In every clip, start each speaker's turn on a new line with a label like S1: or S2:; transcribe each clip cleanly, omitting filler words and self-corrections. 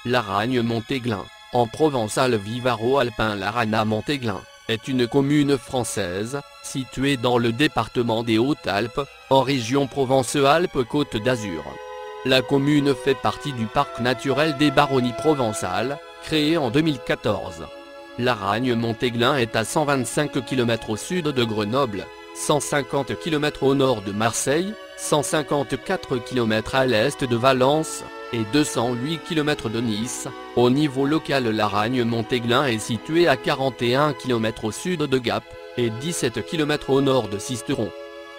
S1: Laragne-Montéglin, en provençal Vivaro-Alpin. Laragne-Montéglin est une commune française, située dans le département des Hautes-Alpes, en région Provence-Alpes-Côte d'Azur. La commune fait partie du parc naturel des Baronnies provençales, créé en 2014. Laragne-Montéglin est à 125 km au sud de Grenoble, 150 km au nord de Marseille, 154 km à l'est de Valence, et 208 km de Nice. Au niveau local, Laragne-Montéglin est située à 41 km au sud de Gap, et 17 km au nord de Sisteron.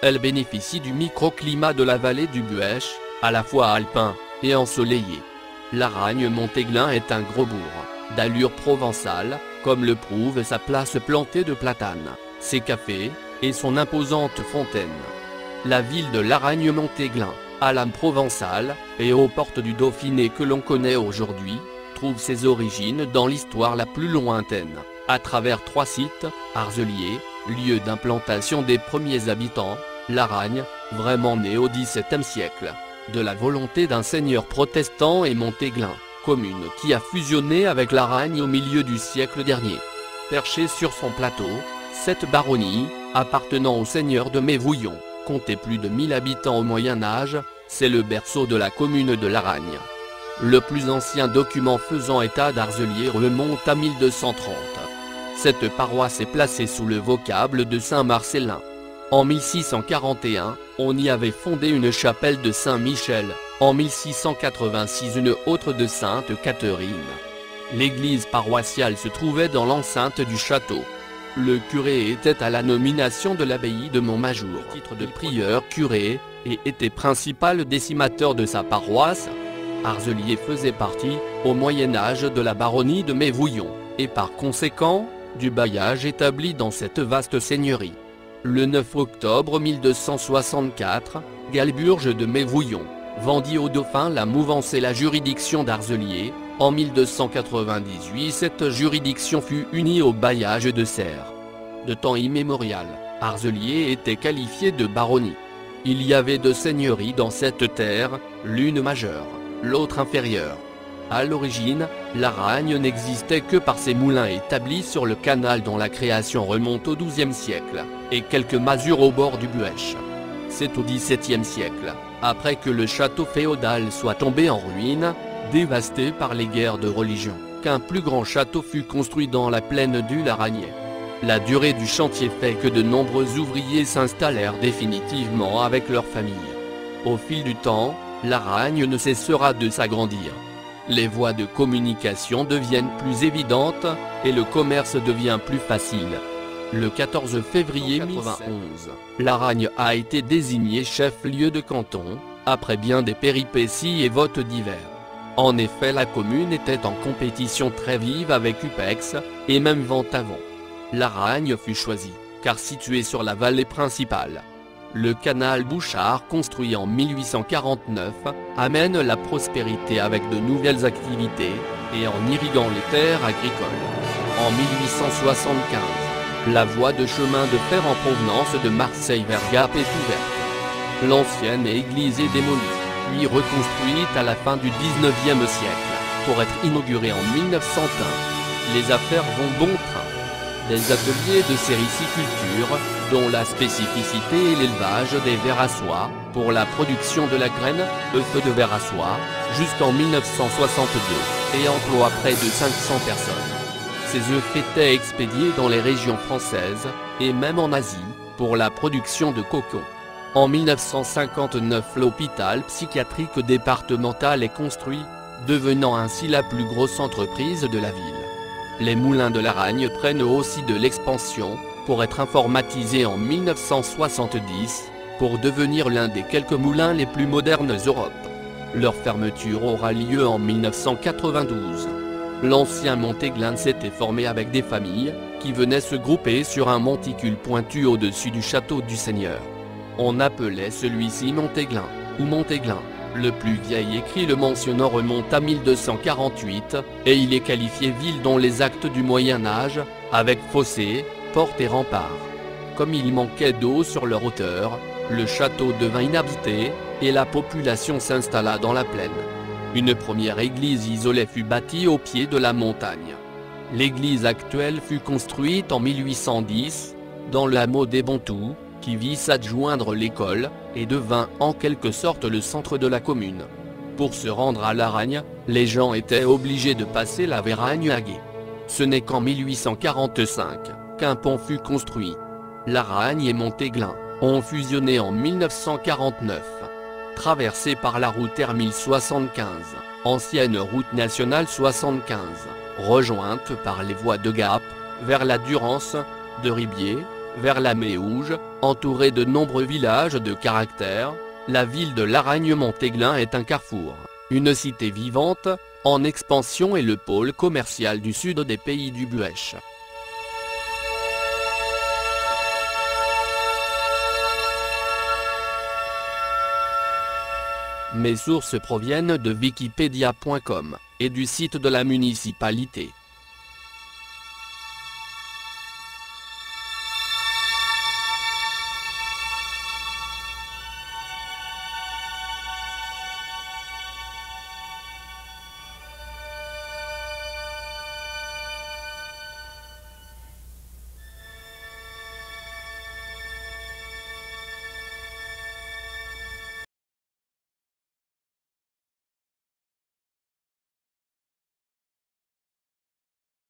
S1: Elle bénéficie du microclimat de la vallée du Buëch, à la fois alpin et ensoleillé. Laragne-Montéglin est un gros bourg, d'allure provençale, comme le prouve sa place plantée de platanes, ses cafés, et son imposante fontaine. La ville de Laragne-Montéglin, à l'âme provençale, et aux portes du Dauphiné que l'on connaît aujourd'hui, trouve ses origines dans l'histoire la plus lointaine, à travers 3 sites: Arzelier, lieu d'implantation des premiers habitants; Laragne, vraiment né au XVIIe siècle, de la volonté d'un seigneur protestant; et Montéglin, commune qui a fusionné avec Laragne au milieu du siècle dernier. Perchée sur son plateau, cette baronnie, appartenant au seigneur de Mévouillon, comptait plus de 1000 habitants au Moyen-Âge. C'est le berceau de la commune de Laragne. Le plus ancien document faisant état d'Arzelier remonte à 1230. Cette paroisse est placée sous le vocable de Saint-Marcellin. En 1641, on y avait fondé une chapelle de Saint-Michel, en 1686 une autre de Sainte-Catherine. L'église paroissiale se trouvait dans l'enceinte du château. Le curé était à la nomination de l'abbaye de Montmajour, titre de prieur curé, et était principal décimateur de sa paroisse. Arzelier faisait partie, au Moyen-Âge, de la baronnie de Mévouillon, et par conséquent, du bailliage établi dans cette vaste seigneurie. Le 9 octobre 1264, Galburge de Mévouillon vendit au dauphin la mouvance et la juridiction d'Arzelier. En 1298, cette juridiction fut unie au bailliage de Serres. De temps immémorial, Arzelier était qualifié de baronnie. Il y avait 2 seigneuries dans cette terre, l'une majeure, l'autre inférieure. À l'origine, Laragne n'existait que par ses moulins établis sur le canal dont la création remonte au XIIe siècle, et quelques masures au bord du Buëch. C'est au XVIIe siècle, après que le château féodal soit tombé en ruine, dévasté par les guerres de religion, qu'un plus grand château fut construit dans la plaine du Laragnais. La durée du chantier fait que de nombreux ouvriers s'installèrent définitivement avec leurs familles. Au fil du temps, Laragne ne cessera de s'agrandir. Les voies de communication deviennent plus évidentes, et le commerce devient plus facile. Le 14 février 1091, Laragne a été désigné chef-lieu de canton, après bien des péripéties et votes divers. En effet, la commune était en compétition très vive avec Upex, et même Ventavon. Laragne fut choisi, car situé sur la vallée principale. Le canal Bouchard, construit en 1849, amène la prospérité avec de nouvelles activités, et en irriguant les terres agricoles. En 1875, la voie de chemin de fer en provenance de Marseille vers Gap est ouverte. L'ancienne église est démolie, puis reconstruite à la fin du XIXe siècle, pour être inaugurée en 1901. Les affaires vont bon train. Des ateliers de sériciculture, dont la spécificité est l'élevage des vers à soie, pour la production de la graine, œufs de vers à soie, jusqu'en 1962, et emploient près de 500 personnes. Ces œufs étaient expédiés dans les régions françaises, et même en Asie, pour la production de cocon. En 1959, l'hôpital psychiatrique départemental est construit, devenant ainsi la plus grosse entreprise de la ville. Les moulins de Laragne prennent aussi de l'expansion, pour être informatisés en 1970, pour devenir l'un des quelques moulins les plus modernes d'Europe. Leur fermeture aura lieu en 1992. L'ancien Montéglin s'était formé avec des familles, qui venaient se grouper sur un monticule pointu au-dessus du château du seigneur. On appelait celui-ci Montéglin, ou Montéglin. Le plus vieil écrit le mentionnant remonte à 1248, et il est qualifié ville dont les actes du Moyen-Âge, avec fossés, portes et remparts. Comme il manquait d'eau sur leur hauteur, le château devint inhabité, et la population s'installa dans la plaine. Une première église isolée fut bâtie au pied de la montagne. L'église actuelle fut construite en 1810, dans le hameau des Bontoux, qui vit s'adjoindre l'école, et devint en quelque sorte le centre de la commune. Pour se rendre à Laragne, les gens étaient obligés de passer la Véragne à gué. Ce n'est qu'en 1845 qu'un pont fut construit. Laragne et Montéglin ont fusionné en 1949. Traversée par la route R1075, ancienne route nationale 75, rejointe par les voies de Gap, vers la Durance, de Ribier, vers la Méouge, entourée de nombreux villages de caractère, la ville de Laragne-Montéglin est un carrefour, une cité vivante, en expansion et le pôle commercial du sud des pays du Buëch. Mes sources proviennent de Wikipedia.com et du site de la municipalité.